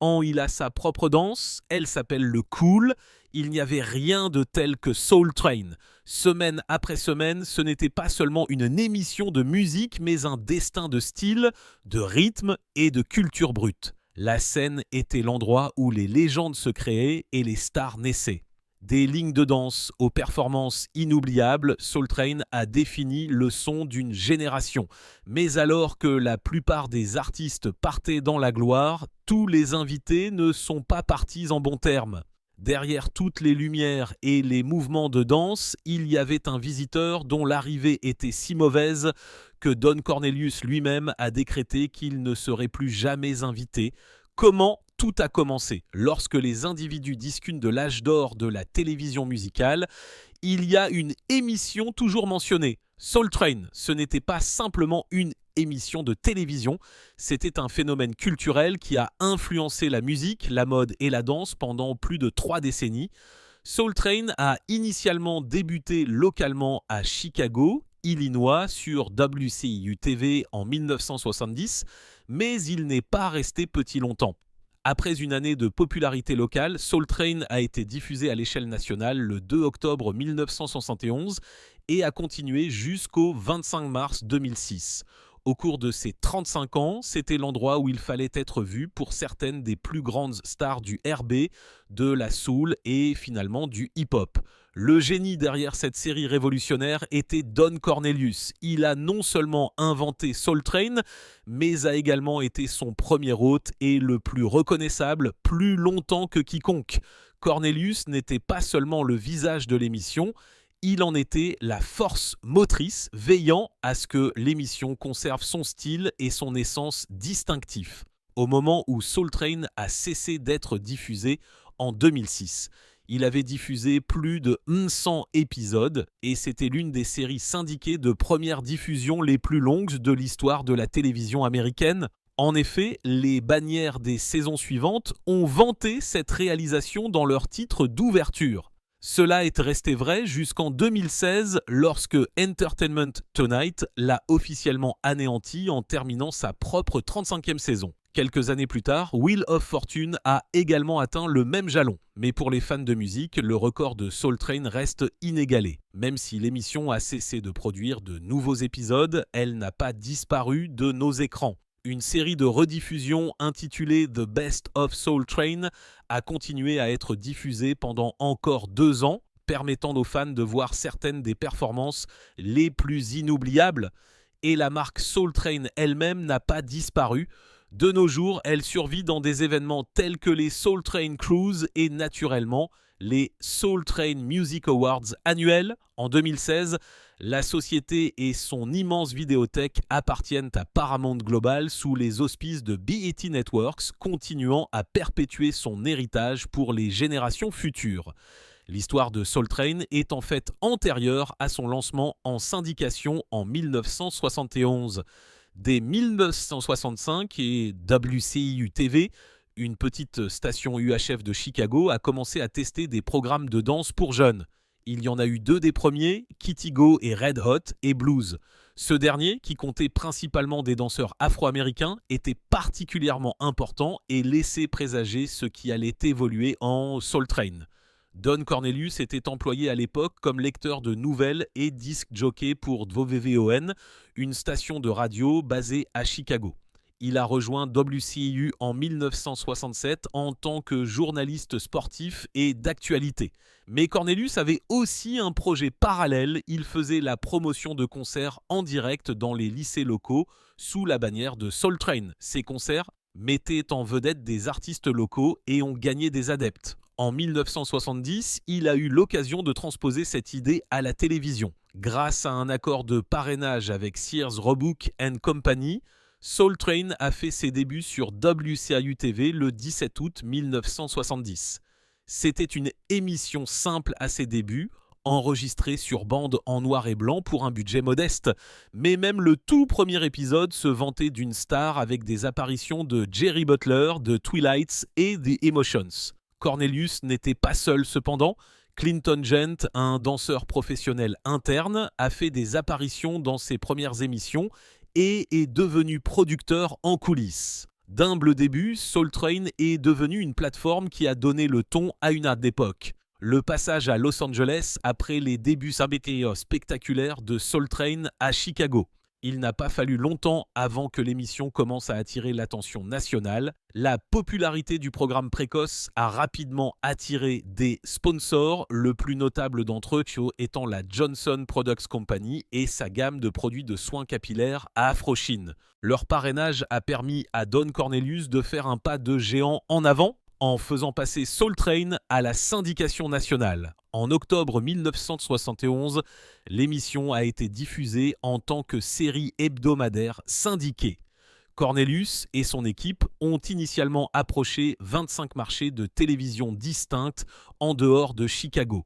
Il a sa propre danse, elle s'appelle le cool. Il n'y avait rien de tel que Soul Train. Semaine après semaine, ce n'était pas seulement une émission de musique, mais un destin de style, de rythme et de culture brute. La scène était l'endroit où les légendes se créaient et les stars naissaient. Des lignes de danse aux performances inoubliables, Soul Train a défini le son d'une génération. Mais alors que la plupart des artistes partaient dans la gloire, tous les invités ne sont pas partis en bons termes. Derrière toutes les lumières et les mouvements de danse, il y avait un visiteur dont l'arrivée était si mauvaise que Don Cornelius lui-même a décrété qu'il ne serait plus jamais invité. Comment tout a commencé? Lorsque les individus discutent de l'âge d'or de la télévision musicale, il y a une émission toujours mentionnée. Soul Train, ce n'était pas simplement une émission de télévision, c'était un phénomène culturel qui a influencé la musique, la mode et la danse pendant plus de 3 décennies. Soul Train a initialement débuté localement à Chicago, Illinois, sur WCIU-TV en 1970, mais il n'est pas resté petit longtemps. Après une année de popularité locale, Soul Train a été diffusé à l'échelle nationale le 2 octobre 1971 et a continué jusqu'au 25 mars 2006. Au cours de ces 35 ans, c'était l'endroit où il fallait être vu pour certaines des plus grandes stars du R&B, de la soul et finalement du hip-hop. Le génie derrière cette série révolutionnaire était Don Cornelius. Il a non seulement inventé Soul Train, mais a également été son premier hôte et le plus reconnaissable plus longtemps que quiconque. Cornelius n'était pas seulement le visage de l'émission, il en était la force motrice, veillant à ce que l'émission conserve son style et son essence distinctif. Au moment où Soul Train a cessé d'être diffusé en 2006. Il avait diffusé plus de 100 épisodes et c'était l'une des séries syndiquées de première diffusion les plus longues de l'histoire de la télévision américaine. En effet, les bannières des saisons suivantes ont vanté cette réalisation dans leur titre d'ouverture. Cela est resté vrai jusqu'en 2016 lorsque Entertainment Tonight l'a officiellement anéanti en terminant sa propre 35e saison. Quelques années plus tard, Wheel of Fortune a également atteint le même jalon. Mais pour les fans de musique, le record de Soul Train reste inégalé. Même si l'émission a cessé de produire de nouveaux épisodes, elle n'a pas disparu de nos écrans. Une série de rediffusions intitulée The Best of Soul Train a continué à être diffusée pendant encore 2 ans, permettant aux fans de voir certaines des performances les plus inoubliables. Et la marque Soul Train elle-même n'a pas disparu. De nos jours, elle survit dans des événements tels que les Soul Train Cruise et naturellement les Soul Train Music Awards annuels. En 2016, la société et son immense vidéothèque appartiennent à Paramount Global sous les auspices de BET Networks, continuant à perpétuer son héritage pour les générations futures. L'histoire de Soul Train est en fait antérieure à son lancement en syndication en 1971. Dès 1965 et WCIU-TV, une petite station UHF de Chicago, a commencé à tester des programmes de danse pour jeunes. Il y en a eu 2 des premiers, Kitty Go et Red Hot et Blues. Ce dernier, qui comptait principalement des danseurs afro-américains, était particulièrement important et laissait présager ce qui allait évoluer en Soul Train. Don Cornelius était employé à l'époque comme lecteur de nouvelles et disc jockey pour WVON, une station de radio basée à Chicago. Il a rejoint WCIU en 1967 en tant que journaliste sportif et d'actualité. Mais Cornelius avait aussi un projet parallèle, il faisait la promotion de concerts en direct dans les lycées locaux sous la bannière de Soul Train. Ces concerts mettaient en vedette des artistes locaux et ont gagné des adeptes. En 1970, il a eu l'occasion de transposer cette idée à la télévision. Grâce à un accord de parrainage avec Sears Roebuck & Company, Soul Train a fait ses débuts sur WCIU-TV le 17 août 1970. C'était une émission simple à ses débuts, enregistrée sur bande en noir et blanc pour un budget modeste. Mais même le tout premier épisode se vantait d'une star avec des apparitions de Jerry Butler, de Twilights et The Emotions. Cornelius n'était pas seul cependant. Clinton Gent, un danseur professionnel interne, a fait des apparitions dans ses premières émissions et est devenu producteur en coulisses. D'humble début, Soul Train est devenu une plateforme qui a donné le ton à une autre époque. Le passage à Los Angeles après les débuts spectaculaires de Soul Train à Chicago. Il n'a pas fallu longtemps avant que l'émission commence à attirer l'attention nationale. La popularité du programme précoce a rapidement attiré des sponsors, le plus notable d'entre eux étant la Johnson Products Company et sa gamme de produits de soins capillaires à Afrochine. Leur parrainage a permis à Don Cornelius de faire un pas de géant en avant, en faisant passer Soul Train à la syndication nationale. En octobre 1971, l'émission a été diffusée en tant que série hebdomadaire syndiquée. Cornelius et son équipe ont initialement approché 25 marchés de télévision distincts en dehors de Chicago.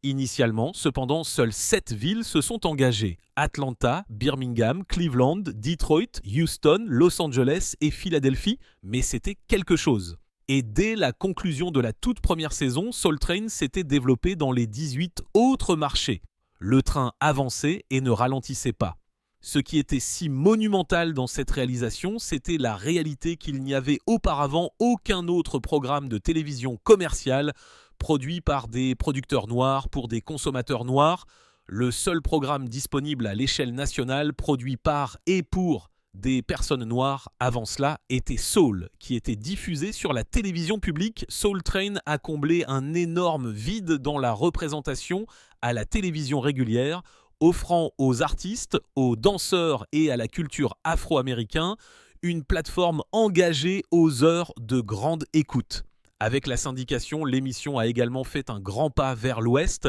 Initialement, cependant, seules 7 villes se sont engagées: Atlanta, Birmingham, Cleveland, Detroit, Houston, Los Angeles et Philadelphie, mais c'était quelque chose. Et dès la conclusion de la toute première saison, Soul Train s'était développé dans les 18 autres marchés. Le train avançait et ne ralentissait pas. Ce qui était si monumental dans cette réalisation, c'était la réalité qu'il n'y avait auparavant aucun autre programme de télévision commercial produit par des producteurs noirs pour des consommateurs noirs. Le seul programme disponible à l'échelle nationale produit par et pour des personnes noires avant cela était Soul, qui était diffusé sur la télévision publique. Soul Train a comblé un énorme vide dans la représentation à la télévision régulière, offrant aux artistes, aux danseurs et à la culture afro-américaine une plateforme engagée aux heures de grande écoute. Avec la syndication, l'émission a également fait un grand pas vers l'ouest.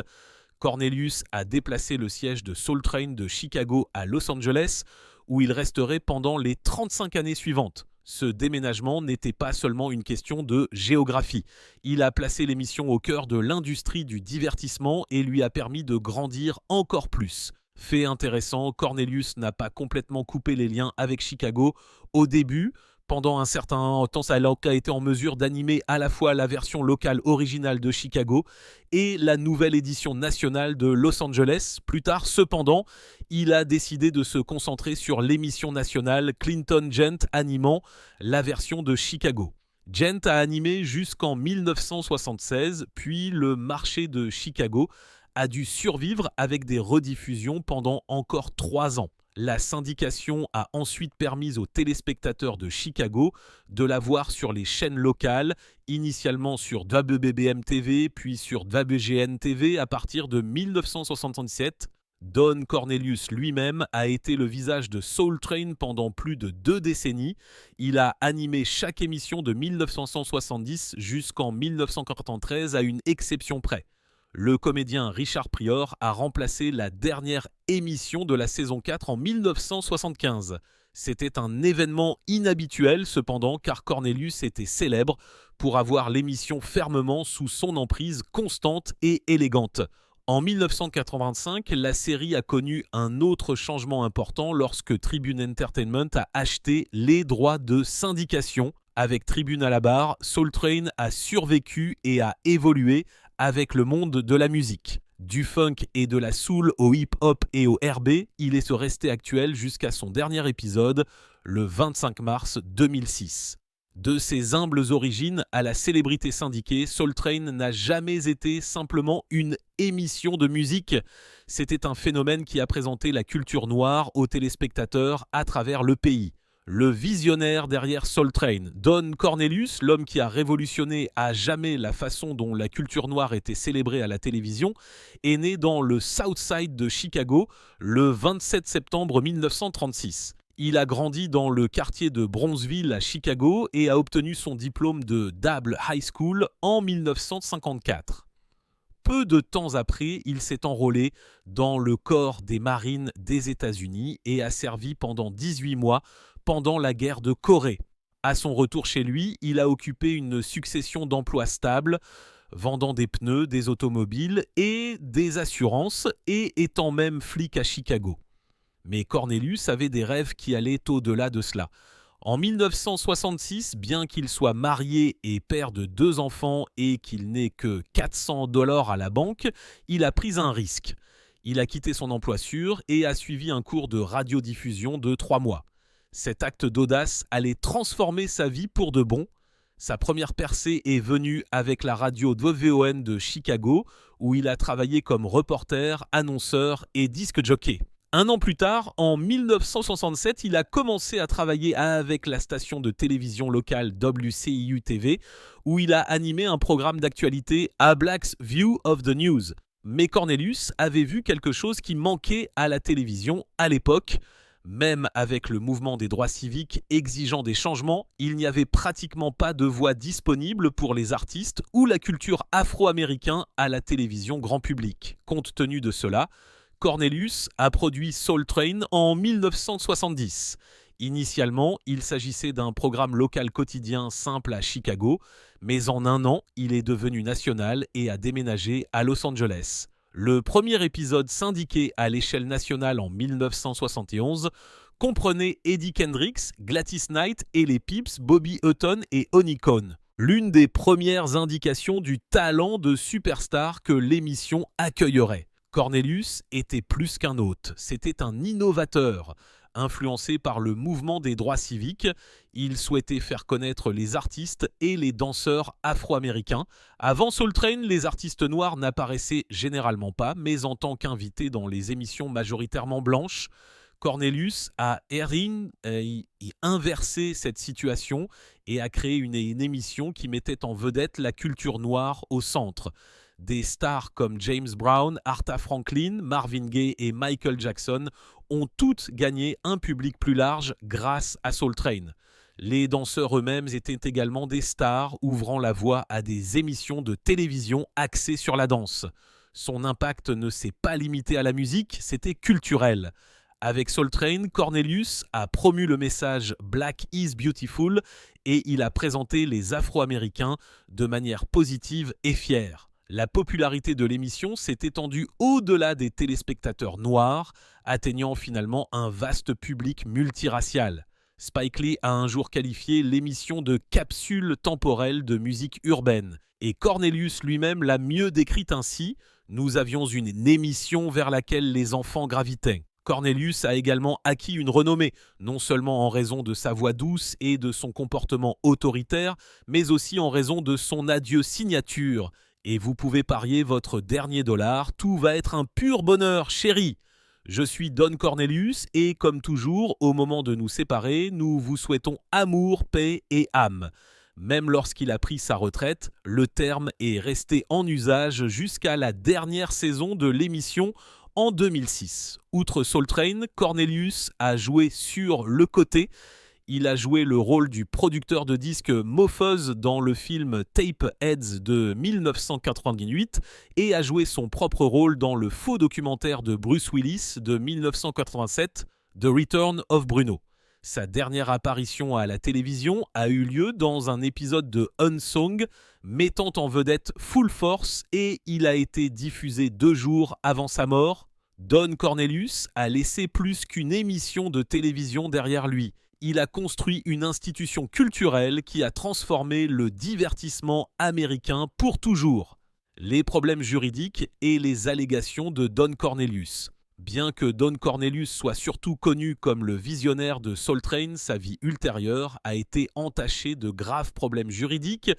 Cornelius a déplacé le siège de Soul Train de Chicago à Los Angeles, où il resterait pendant les 35 années suivantes. Ce déménagement n'était pas seulement une question de géographie. Il a placé l'émission au cœur de l'industrie du divertissement et lui a permis de grandir encore plus. Fait intéressant, Cornelius n'a pas complètement coupé les liens avec Chicago au début. Pendant un certain temps, ça a été en mesure d'animer à la fois la version locale originale de Chicago et la nouvelle édition nationale de Los Angeles. Plus tard, cependant, il a décidé de se concentrer sur l'émission nationale Clinton Gent animant la version de Chicago. Gent a animé jusqu'en 1976, puis le marché de Chicago a dû survivre avec des rediffusions pendant encore 3 ans. La syndication a ensuite permis aux téléspectateurs de Chicago de la voir sur les chaînes locales, initialement sur WBBM TV, puis sur WGN TV à partir de 1977. Don Cornelius lui-même a été le visage de Soul Train pendant plus de 2 décennies. Il a animé chaque émission de 1970 jusqu'en 1993 à une exception près. Le comédien Richard Pryor a remplacé la dernière émission de la saison 4 en 1975. C'était un événement inhabituel cependant, car Cornelius était célèbre pour avoir l'émission fermement sous son emprise constante et élégante. En 1985, la série a connu un autre changement important lorsque Tribune Entertainment a acheté les droits de syndication. Avec Tribune à la barre, Soul Train a survécu et a évolué avec le monde de la musique. Du funk et de la soul au hip-hop et au R&B, il est resté actuel jusqu'à son dernier épisode, le 25 mars 2006. De ses humbles origines à la célébrité syndiquée, Soul Train n'a jamais été simplement une émission de musique. C'était un phénomène qui a présenté la culture noire aux téléspectateurs à travers le pays. Le visionnaire derrière Soul Train, Don Cornelius, l'homme qui a révolutionné à jamais la façon dont la culture noire était célébrée à la télévision, est né dans le South Side de Chicago le 27 septembre 1936. Il a grandi dans le quartier de Bronzeville à Chicago et a obtenu son diplôme de Dable High School en 1954. Peu de temps après, il s'est enrôlé dans le corps des Marines des États-Unis et a servi pendant 18 mois pendant la guerre de Corée. À son retour chez lui, il a occupé une succession d'emplois stables, vendant des pneus, des automobiles et des assurances, et étant même flic à Chicago. Mais Cornelius avait des rêves qui allaient au-delà de cela. En 1966, bien qu'il soit marié et père de 2 enfants et qu'il n'ait que $400 à la banque, il a pris un risque. Il a quitté son emploi sûr et a suivi un cours de radiodiffusion de 3 mois. Cet acte d'audace allait transformer sa vie pour de bon. Sa première percée est venue avec la radio WVON de Chicago, où il a travaillé comme reporter, annonceur et disc jockey. Un an plus tard, en 1967, il a commencé à travailler avec la station de télévision locale WCIU-TV, où il a animé un programme d'actualité A Black's View of the News. Mais Cornelius avait vu quelque chose qui manquait à la télévision à l'époque. Même avec le mouvement des droits civiques exigeant des changements, il n'y avait pratiquement pas de voix disponible pour les artistes ou la culture afro-américaine à la télévision grand public. Compte tenu de cela, Cornelius a produit Soul Train en 1970. Initialement, il s'agissait d'un programme local quotidien simple à Chicago, mais en un an, il est devenu national et a déménagé à Los Angeles. Le premier épisode syndiqué à l'échelle nationale en 1971 comprenait Eddie Kendricks, Gladys Knight et les Pips, Bobby Hutton et Honey Cone. L'une des premières indications du talent de superstar que l'émission accueillerait. Cornelius était plus qu'un hôte, c'était un innovateur. Influencé par le mouvement des droits civiques, il souhaitait faire connaître les artistes et les danseurs afro-américains. Avant Soul Train, les artistes noirs n'apparaissaient généralement pas, mais en tant qu'invités dans les émissions majoritairement blanches, Cornelius a inversé cette situation et a créé une émission qui mettait en vedette la culture noire au centre. Des stars comme James Brown, Aretha Franklin, Marvin Gaye et Michael Jackson ont toutes gagné un public plus large grâce à Soul Train. Les danseurs eux-mêmes étaient également des stars ouvrant la voie à des émissions de télévision axées sur la danse. Son impact ne s'est pas limité à la musique, c'était culturel. Avec Soul Train, Cornelius a promu le message « Black is beautiful » et il a présenté les Afro-Américains de manière positive et fière. La popularité de l'émission s'est étendue au-delà des téléspectateurs noirs, atteignant finalement un vaste public multiracial. Spike Lee a un jour qualifié l'émission de capsule temporelle de musique urbaine, et Cornelius lui-même l'a mieux décrite ainsi « Nous avions une émission vers laquelle les enfants gravitaient ». Cornelius a également acquis une renommée, non seulement en raison de sa voix douce et de son comportement autoritaire, mais aussi en raison de son adieu signature. Et vous pouvez parier votre dernier dollar, tout va être un pur bonheur, chérie. Je suis Don Cornelius et comme toujours, au moment de nous séparer, nous vous souhaitons amour, paix et âme. Même lorsqu'il a pris sa retraite, le terme est resté en usage jusqu'à la dernière saison de l'émission en 2006. Outre Soul Train, Cornelius a joué sur le côté. Il a joué le rôle du producteur de disques Mo Fuzz dans le film Tapeheads de 1988 et a joué son propre rôle dans le faux documentaire de Bruce Willis de 1987, The Return of Bruno. Sa dernière apparition à la télévision a eu lieu dans un épisode de Unsung, mettant en vedette Full Force et il a été diffusé 2 jours avant sa mort. Don Cornelius a laissé plus qu'une émission de télévision derrière lui. Il a construit une institution culturelle qui a transformé le divertissement américain pour toujours. Les problèmes juridiques et les allégations de Don Cornelius. Bien que Don Cornelius soit surtout connu comme le visionnaire de Soul Train, sa vie ultérieure a été entachée de graves problèmes juridiques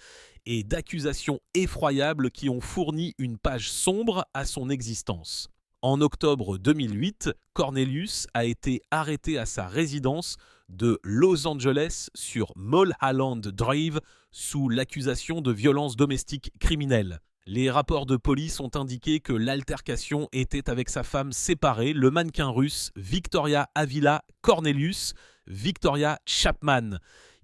et d'accusations effroyables qui ont fourni une page sombre à son existence. En octobre 2008, Cornelius a été arrêté à sa résidence de Los Angeles sur Mulholland Drive sous l'accusation de violences domestiques criminelles. Les rapports de police ont indiqué que l'altercation était avec sa femme séparée, le mannequin russe Victoria Avila Cornelius, Victoria Chapman.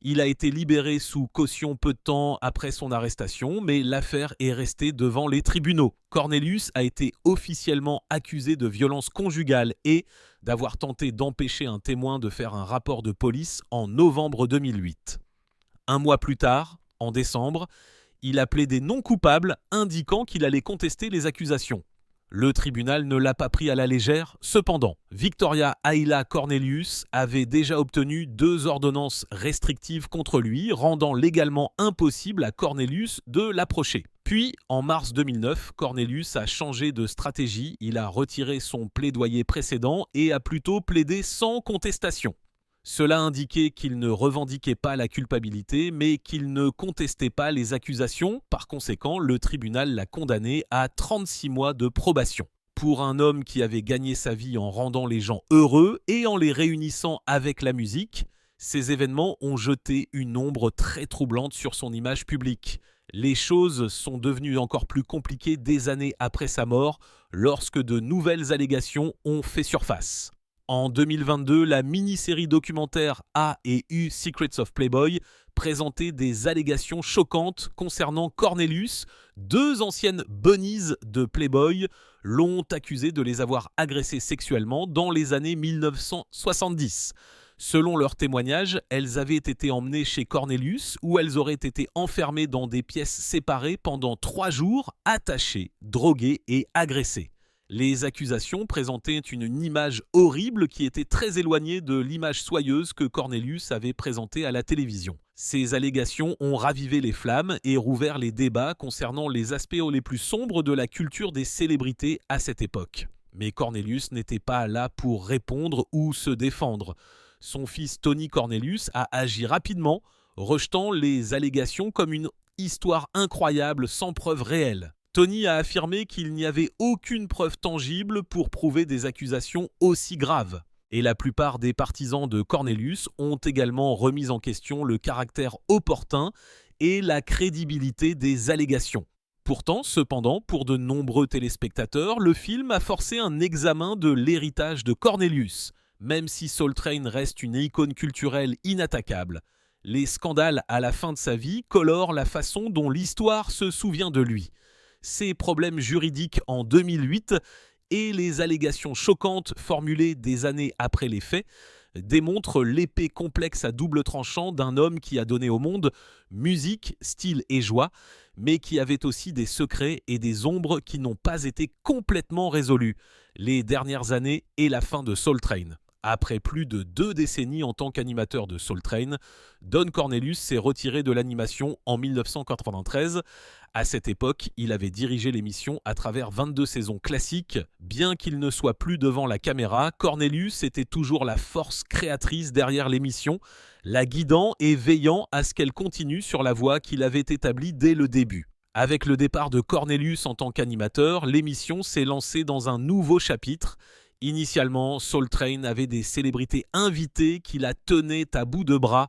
Il a été libéré sous caution peu de temps après son arrestation, mais l'affaire est restée devant les tribunaux. Cornelius a été officiellement accusé de violence conjugale et d'avoir tenté d'empêcher un témoin de faire un rapport de police en novembre 2008. Un mois plus tard, en décembre, il a plaidé non coupable, indiquant qu'il allait contester les accusations. Le tribunal ne l'a pas pris à la légère. Cependant, Victoria Ayla Cornelius avait déjà obtenu 2 ordonnances restrictives contre lui, rendant légalement impossible à Cornelius de l'approcher. Puis, en mars 2009, Cornelius a changé de stratégie. Il a retiré son plaidoyer précédent et a plutôt plaidé sans contestation. Cela indiquait qu'il ne revendiquait pas la culpabilité, mais qu'il ne contestait pas les accusations. Par conséquent, le tribunal l'a condamné à 36 mois de probation. Pour un homme qui avait gagné sa vie en rendant les gens heureux et en les réunissant avec la musique, ces événements ont jeté une ombre très troublante sur son image publique. Les choses sont devenues encore plus compliquées des années après sa mort, lorsque de nouvelles allégations ont fait surface. En 2022, la mini-série documentaire A et U Secrets of Playboy présentait des allégations choquantes concernant Cornelius. Deux anciennes bunnies de Playboy l'ont accusé de les avoir agressées sexuellement dans les années 1970. Selon leurs témoignages, elles avaient été emmenées chez Cornelius où elles auraient été enfermées dans des pièces séparées pendant 3 jours, attachées, droguées et agressées. Les accusations présentaient une image horrible qui était très éloignée de l'image soyeuse que Cornelius avait présentée à la télévision. Ces allégations ont ravivé les flammes et rouvert les débats concernant les aspects les plus sombres de la culture des célébrités à cette époque. Mais Cornelius n'était pas là pour répondre ou se défendre. Son fils Tony Cornelius a agi rapidement, rejetant les allégations comme une histoire incroyable sans preuve réelle. Tony a affirmé qu'il n'y avait aucune preuve tangible pour prouver des accusations aussi graves. Et la plupart des partisans de Cornelius ont également remis en question le caractère opportun et la crédibilité des allégations. Pourtant, cependant, pour de nombreux téléspectateurs, le film a forcé un examen de l'héritage de Cornelius. Même si Soul Train reste une icône culturelle inattaquable, les scandales à la fin de sa vie colorent la façon dont l'histoire se souvient de lui. Ses problèmes juridiques en 2008 et les allégations choquantes formulées des années après les faits démontrent l'épée complexe à double tranchant d'un homme qui a donné au monde musique, style et joie, mais qui avait aussi des secrets et des ombres qui n'ont pas été complètement résolus. Les dernières années et la fin de Soul Train. Après plus de 2 décennies en tant qu'animateur de Soul Train, Don Cornelius s'est retiré de l'animation en 1993. À cette époque, il avait dirigé l'émission à travers 22 saisons classiques. Bien qu'il ne soit plus devant la caméra, Cornelius était toujours la force créatrice derrière l'émission, la guidant et veillant à ce qu'elle continue sur la voie qu'il avait établie dès le début. Avec le départ de Cornelius en tant qu'animateur, l'émission s'est lancée dans un nouveau chapitre. Initialement, Soul Train avait des célébrités invitées qui la tenaient à bout de bras.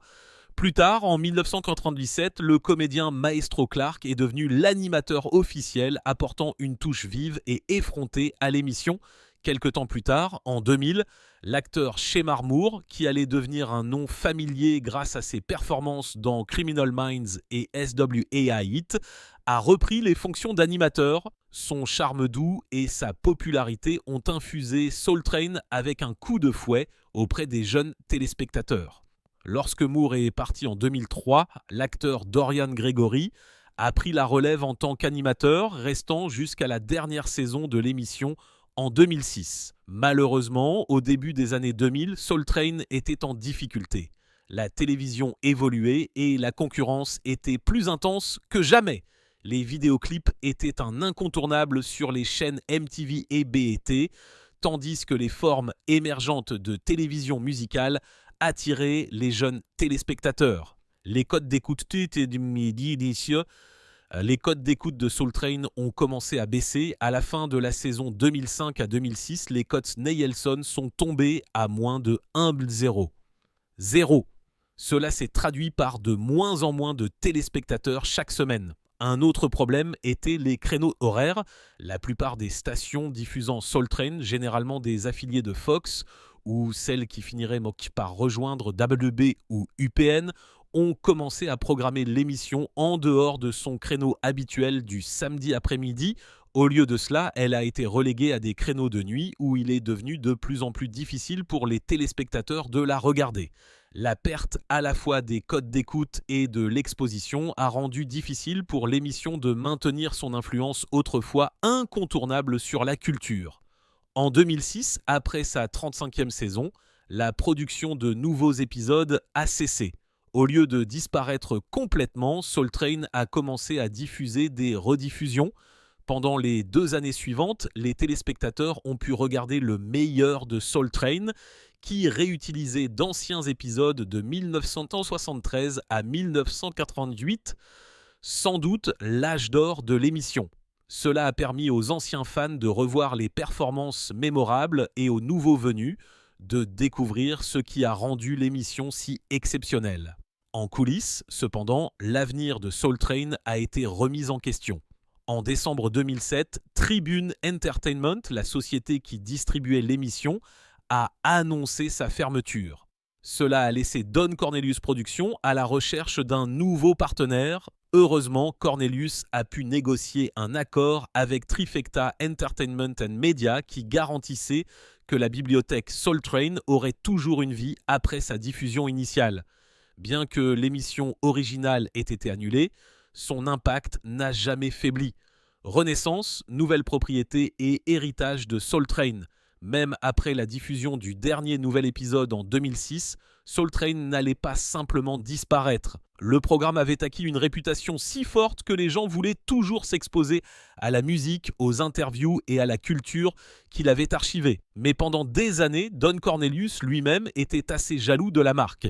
Plus tard, en 1997, le comédien Maestro Clark est devenu l'animateur officiel, apportant une touche vive et effrontée à l'émission. Quelque temps plus tard, en 2000, l'acteur Shemar Moore, qui allait devenir un nom familier grâce à ses performances dans Criminal Minds et SWAI Hit, a repris les fonctions d'animateur. Son charme doux et sa popularité ont infusé Soul Train avec un coup de fouet auprès des jeunes téléspectateurs. Lorsque Moore est parti en 2003, l'acteur Dorian Gregory a pris la relève en tant qu'animateur, restant jusqu'à la dernière saison de l'émission en 2006. Malheureusement, au début des années 2000, Soul Train était en difficulté. La télévision évoluait et la concurrence était plus intense que jamais. Les vidéoclips étaient un incontournable sur les chaînes MTV et BET, tandis que les formes émergentes de télévision musicale attiraient les jeunes téléspectateurs. Les codes d'écoute de Soul Train ont commencé à baisser. À la fin de la saison 2005 à 2006, les codes Nielsen sont tombés à moins de 1,0. Zéro. Cela s'est traduit par de moins en moins de téléspectateurs chaque semaine. Un autre problème était les créneaux horaires. La plupart des stations diffusant Soul Train, généralement des affiliés de Fox ou celles qui finiraient par rejoindre WB ou UPN, ont commencé à programmer l'émission en dehors de son créneau habituel du samedi après-midi. Au lieu de cela, elle a été reléguée à des créneaux de nuit où il est devenu de plus en plus difficile pour les téléspectateurs de la regarder. La perte à la fois des codes d'écoute et de l'exposition a rendu difficile pour l'émission de maintenir son influence autrefois incontournable sur la culture. En 2006, après sa 35e saison, la production de nouveaux épisodes a cessé. Au lieu de disparaître complètement, Soul Train a commencé à diffuser des rediffusions. Pendant les 2 années suivantes, les téléspectateurs ont pu regarder le meilleur de Soul Train, qui réutilisait d'anciens épisodes de 1973 à 1988, sans doute l'âge d'or de l'émission. Cela a permis aux anciens fans de revoir les performances mémorables et aux nouveaux venus de découvrir ce qui a rendu l'émission si exceptionnelle. En coulisses, cependant, l'avenir de Soul Train a été remis en question. En décembre 2007, Tribune Entertainment, la société qui distribuait l'émission, a annoncé sa fermeture. Cela a laissé Don Cornelius Productions à la recherche d'un nouveau partenaire. Heureusement, Cornelius a pu négocier un accord avec Trifecta Entertainment and Media qui garantissait que la bibliothèque Soul Train aurait toujours une vie après sa diffusion initiale. Bien que l'émission originale ait été annulée, son impact n'a jamais faibli. Renaissance, nouvelle propriété et héritage de Soul Train. Même après la diffusion du dernier nouvel épisode en 2006, Soul Train n'allait pas simplement disparaître. Le programme avait acquis une réputation si forte que les gens voulaient toujours s'exposer à la musique, aux interviews et à la culture qu'il avait archivée. Mais pendant des années, Don Cornelius lui-même était assez jaloux de la marque.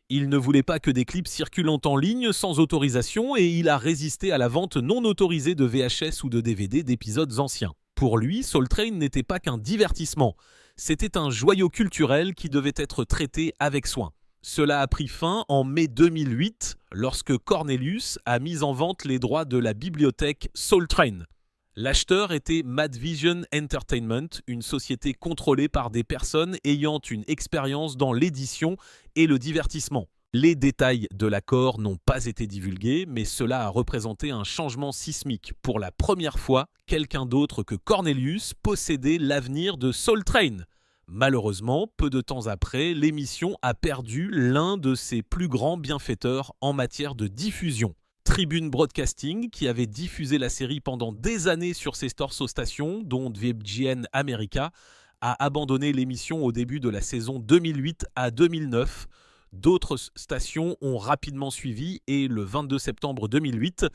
Il ne voulait pas que des clips circulent en ligne sans autorisation et il a résisté à la vente non autorisée de VHS ou de DVD d'épisodes anciens. Pour lui, Soul Train n'était pas qu'un divertissement, c'était un joyau culturel qui devait être traité avec soin. Cela a pris fin en mai 2008 lorsque Cornelius a mis en vente les droits de la bibliothèque Soul Train. L'acheteur était Madvision Entertainment, une société contrôlée par des personnes ayant une expérience dans l'édition et le divertissement. Les détails de l'accord n'ont pas été divulgués, mais cela a représenté un changement sismique. Pour la première fois, quelqu'un d'autre que Cornelius possédait l'avenir de Soul Train. Malheureusement, peu de temps après, l'émission a perdu l'un de ses plus grands bienfaiteurs en matière de diffusion. Tribune Broadcasting, qui avait diffusé la série pendant des années sur ses stations, dont WGN America, a abandonné l'émission au début de la saison 2008 à 2009. D'autres stations ont rapidement suivi et le 22 septembre 2008,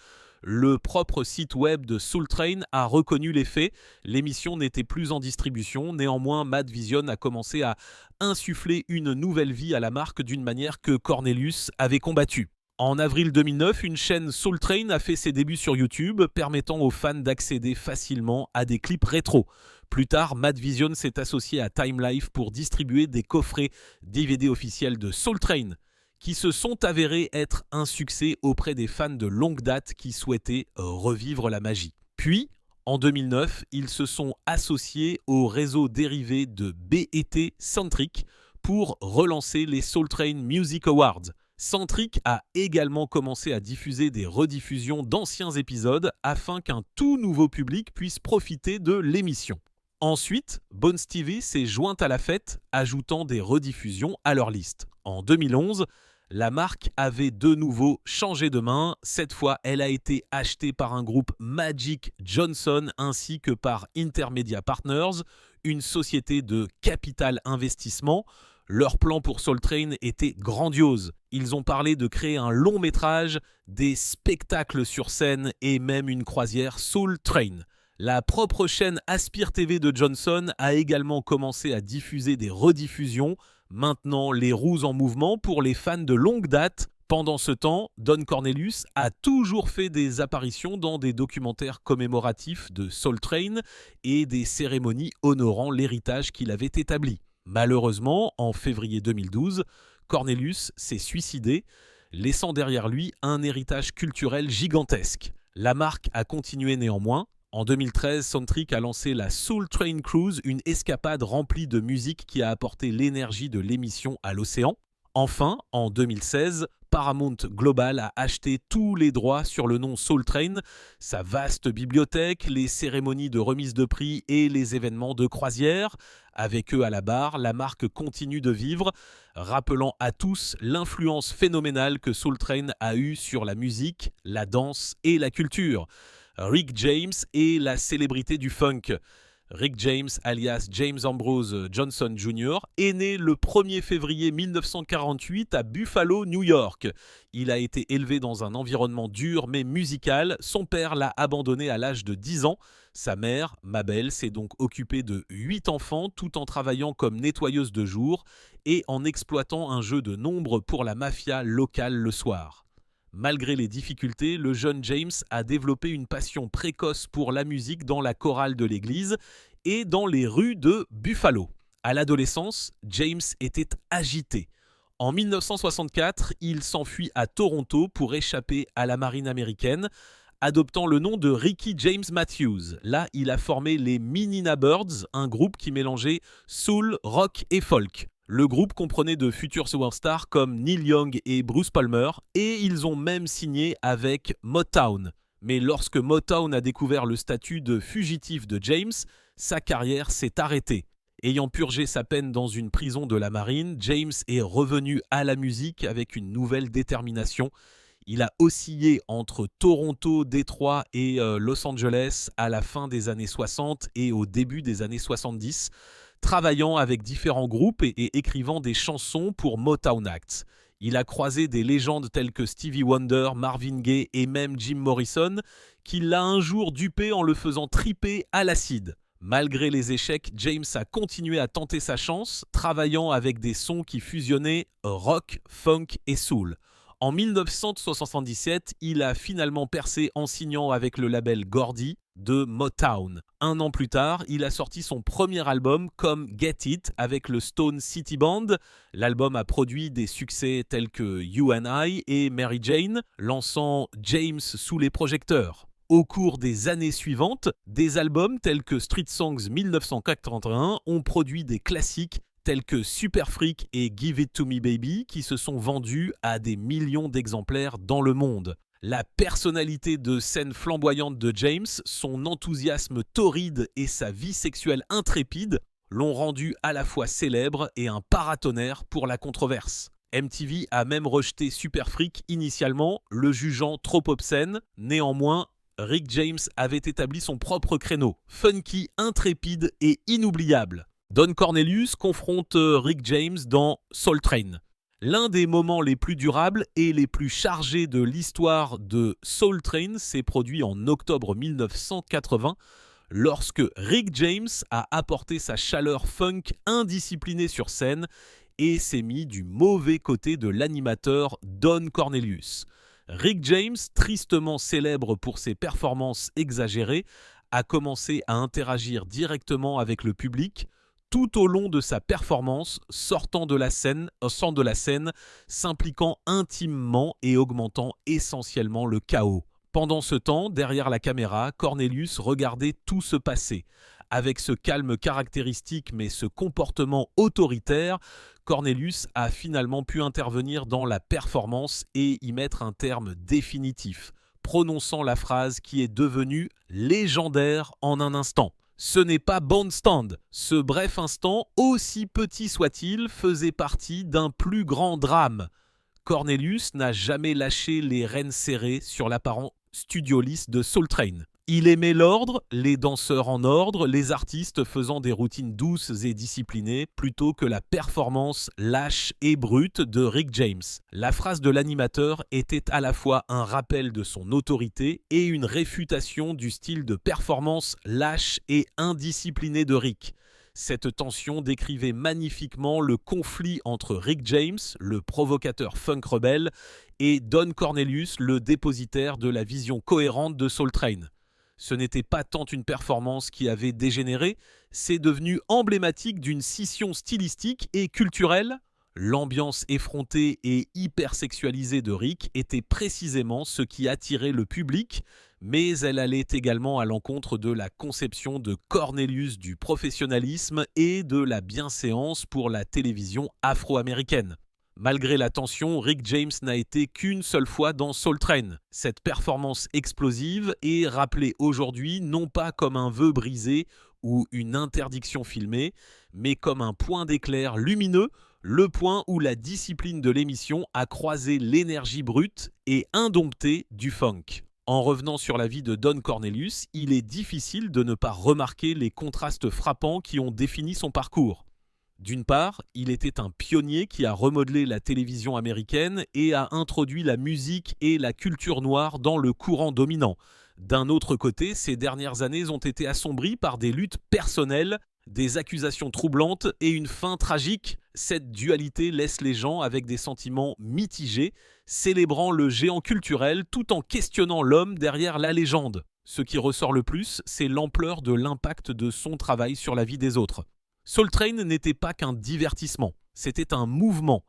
le propre site web de Soul Train a reconnu les faits. L'émission n'était plus en distribution. Néanmoins, Madvision a commencé à insuffler une nouvelle vie à la marque d'une manière que Cornelius avait combattue. En avril 2009, une chaîne Soul Train a fait ses débuts sur YouTube, permettant aux fans d'accéder facilement à des clips rétro. Plus tard, Madvision s'est associé à Time Life pour distribuer des coffrets DVD officiels de Soul Train, qui se sont avérés être un succès auprès des fans de longue date qui souhaitaient revivre la magie. Puis, en 2009, ils se sont associés au réseau dérivé de BET Centric pour relancer les Soul Train Music Awards. Centric a également commencé à diffuser des rediffusions d'anciens épisodes afin qu'un tout nouveau public puisse profiter de l'émission. Ensuite, Bones TV s'est jointe à la fête, ajoutant des rediffusions à leur liste. En 2011, la marque avait de nouveau changé de main. Cette fois, elle a été achetée par un groupe Magic Johnson ainsi que par Intermedia Partners, une société de capital investissement. Leur plan pour Soul Train était grandiose. Ils ont parlé de créer un long métrage, des spectacles sur scène et même une croisière Soul Train. La propre chaîne Aspire TV de Johnson a également commencé à diffuser des rediffusions, maintenant les roues en mouvement pour les fans de longue date. Pendant ce temps, Don Cornelius a toujours fait des apparitions dans des documentaires commémoratifs de Soul Train et des cérémonies honorant l'héritage qu'il avait établi. Malheureusement, en février 2012, Cornelius s'est suicidé, laissant derrière lui un héritage culturel gigantesque. La marque a continué néanmoins. En 2013, Centric a lancé la Soul Train Cruise, une escapade remplie de musique qui a apporté l'énergie de l'émission à l'océan. Enfin, en 2016, Paramount Global a acheté tous les droits sur le nom Soul Train, sa vaste bibliothèque, les cérémonies de remise de prix et les événements de croisière. Avec eux à la barre, la marque continue de vivre, rappelant à tous l'influence phénoménale que Soul Train a eue sur la musique, la danse et la culture. Rick James est la célébrité du funk. Rick James, alias James Ambrose Johnson Jr., est né le 1er février 1948 à Buffalo, New York. Il a été élevé dans un environnement dur mais musical. Son père l'a abandonné à l'âge de 10 ans. Sa mère, Mabel, s'est donc occupée de 8 enfants tout en travaillant comme nettoyeuse de jour et en exploitant un jeu de nombres pour la mafia locale le soir. Malgré les difficultés, le jeune James a développé une passion précoce pour la musique dans la chorale de l'église et dans les rues de Buffalo. À l'adolescence, James était agité. En 1964, il s'enfuit à Toronto pour échapper à la marine américaine, adoptant le nom de Ricky James Matthews. Là, il a formé les Minina Birds, un groupe qui mélangeait soul, rock et folk. Le groupe comprenait de futurs superstars comme Neil Young et Bruce Palmer, et ils ont même signé avec Motown. Mais lorsque Motown a découvert le statut de fugitif de James, sa carrière s'est arrêtée. Ayant purgé sa peine dans une prison de la marine, James est revenu à la musique avec une nouvelle détermination. Il a oscillé entre Toronto, Détroit et Los Angeles à la fin des années 60 et au début des années 70, travaillant avec différents groupes et écrivant des chansons pour Motown Acts. Il a croisé des légendes telles que Stevie Wonder, Marvin Gaye et même Jim Morrison, qui l'a un jour dupé en le faisant triper à l'acide. Malgré les échecs, James a continué à tenter sa chance, travaillant avec des sons qui fusionnaient rock, funk et soul. En 1977, il a finalement percé en signant avec le label Gordy de Motown. Un an plus tard, il a sorti son premier album comme Get It avec le Stone City Band. L'album a produit des succès tels que You and I et Mary Jane, lançant James sous les projecteurs. Au cours des années suivantes, des albums tels que Street Songs 1981 ont produit des classiques tels que Super Freak et Give It To Me Baby, qui se sont vendus à des millions d'exemplaires dans le monde. La personnalité de scène flamboyante de James, son enthousiasme torride et sa vie sexuelle intrépide l'ont rendu à la fois célèbre et un paratonnerre pour la controverse. MTV a même rejeté Super Freak initialement, le jugeant trop obscène. Néanmoins, Rick James avait établi son propre créneau, funky, intrépide et inoubliable. Don Cornelius confronte Rick James dans Soul Train. L'un des moments les plus durables et les plus chargés de l'histoire de Soul Train s'est produit en octobre 1980, lorsque Rick James a apporté sa chaleur funk indisciplinée sur scène et s'est mis du mauvais côté de l'animateur Don Cornelius. Rick James, tristement célèbre pour ses performances exagérées, a commencé à interagir directement avec le public tout au long de sa performance, sortant de la scène, s'impliquant intimement et augmentant essentiellement le chaos. Pendant ce temps, derrière la caméra, Cornelius regardait tout se passer. Avec ce calme caractéristique mais ce comportement autoritaire, Cornelius a finalement pu intervenir dans la performance et y mettre un terme définitif, prononçant la phrase qui est devenue légendaire en un instant. Ce n'est pas Bandstand. Ce bref instant, aussi petit soit-il, faisait partie d'un plus grand drame. Cornelius n'a jamais lâché les rênes serrées sur l'apparent studio lisse de Soul Train. Il aimait l'ordre, les danseurs en ordre, les artistes faisant des routines douces et disciplinées, plutôt que la performance lâche et brute de Rick James. La phrase de l'animateur était à la fois un rappel de son autorité et une réfutation du style de performance lâche et indiscipliné de Rick. Cette tension décrivait magnifiquement le conflit entre Rick James, le provocateur funk rebelle, et Don Cornelius, le dépositaire de la vision cohérente de Soul Train. Ce n'était pas tant une performance qui avait dégénéré, c'est devenu emblématique d'une scission stylistique et culturelle. L'ambiance effrontée et hypersexualisée de Rick était précisément ce qui attirait le public, mais elle allait également à l'encontre de la conception de Cornelius du professionnalisme et de la bienséance pour la télévision afro-américaine. Malgré la tension, Rick James n'a été qu'une seule fois dans Soul Train. Cette performance explosive est rappelée aujourd'hui non pas comme un vœu brisé ou une interdiction filmée, mais comme un point d'éclair lumineux, le point où la discipline de l'émission a croisé l'énergie brute et indomptée du funk. En revenant sur la vie de Don Cornelius, il est difficile de ne pas remarquer les contrastes frappants qui ont défini son parcours. D'une part, il était un pionnier qui a remodelé la télévision américaine et a introduit la musique et la culture noire dans le courant dominant. D'un autre côté, ces dernières années ont été assombries par des luttes personnelles, des accusations troublantes et une fin tragique. Cette dualité laisse les gens avec des sentiments mitigés, célébrant le géant culturel tout en questionnant l'homme derrière la légende. Ce qui ressort le plus, c'est l'ampleur de l'impact de son travail sur la vie des autres. Soul Train n'était pas qu'un divertissement, c'était un mouvement.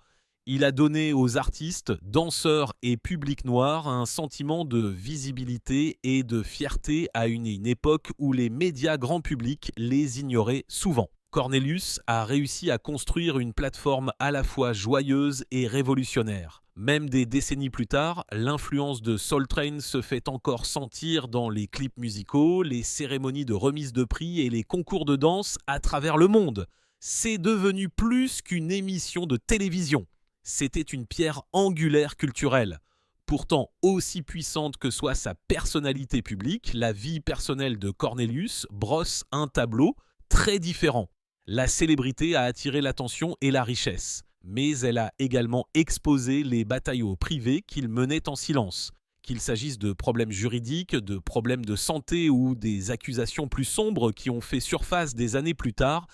Il a donné aux artistes, danseurs et public noir un sentiment de visibilité et de fierté à une époque où les médias grand public les ignoraient souvent. Cornelius a réussi à construire une plateforme à la fois joyeuse et révolutionnaire. Même des décennies plus tard, l'influence de Soul Train se fait encore sentir dans les clips musicaux, les cérémonies de remise de prix et les concours de danse à travers le monde. C'est devenu plus qu'une émission de télévision. C'était une pierre angulaire culturelle. Pourtant, aussi puissante que soit sa personnalité publique, la vie personnelle de Cornelius brosse un tableau très différent. La célébrité a attiré l'attention et la richesse, mais elle a également exposé les batailles privées qu'il menait en silence. Qu'il s'agisse de problèmes juridiques, de problèmes de santé ou des accusations plus sombres qui ont fait surface des années plus tard,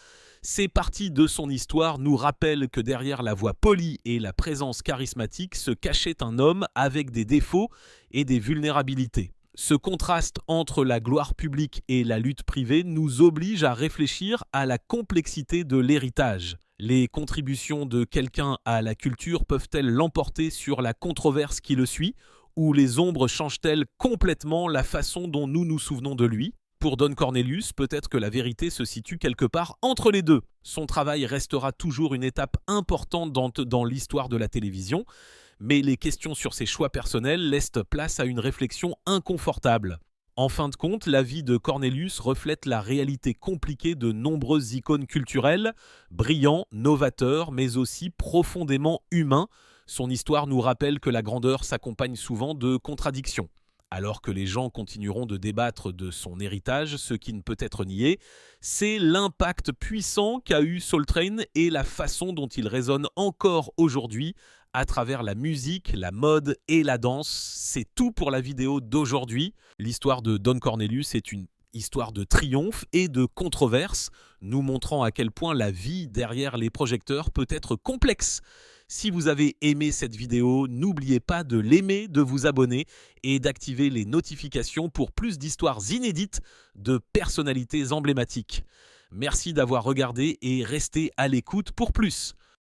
ces parties de son histoire nous rappellent que derrière la voix polie et la présence charismatique se cachait un homme avec des défauts et des vulnérabilités. Ce contraste entre la gloire publique et la lutte privée nous oblige à réfléchir à la complexité de l'héritage. Les contributions de quelqu'un à la culture peuvent-elles l'emporter sur la controverse qui le suit, ou les ombres changent-elles complètement la façon dont nous nous souvenons de lui ? Pour Don Cornelius, peut-être que la vérité se situe quelque part entre les deux. Son travail restera toujours une étape importante dans l'histoire de la télévision, mais les questions sur ses choix personnels laissent place à une réflexion inconfortable. En fin de compte, la vie de Cornelius reflète la réalité compliquée de nombreuses icônes culturelles, brillant, novateur, mais aussi profondément humain. Son histoire nous rappelle que la grandeur s'accompagne souvent de contradictions. Alors que les gens continueront de débattre de son héritage, ce qui ne peut être nié, c'est l'impact puissant qu'a eu Soul Train et la façon dont il résonne encore aujourd'hui à travers la musique, la mode et la danse. C'est tout pour la vidéo d'aujourd'hui. L'histoire de Don Cornelius est une histoire de triomphe et de controverse, nous montrant à quel point la vie derrière les projecteurs peut être complexe. Si vous avez aimé cette vidéo, n'oubliez pas de l'aimer, de vous abonner et d'activer les notifications pour plus d'histoires inédites de personnalités emblématiques. Merci d'avoir regardé et restez à l'écoute pour plus.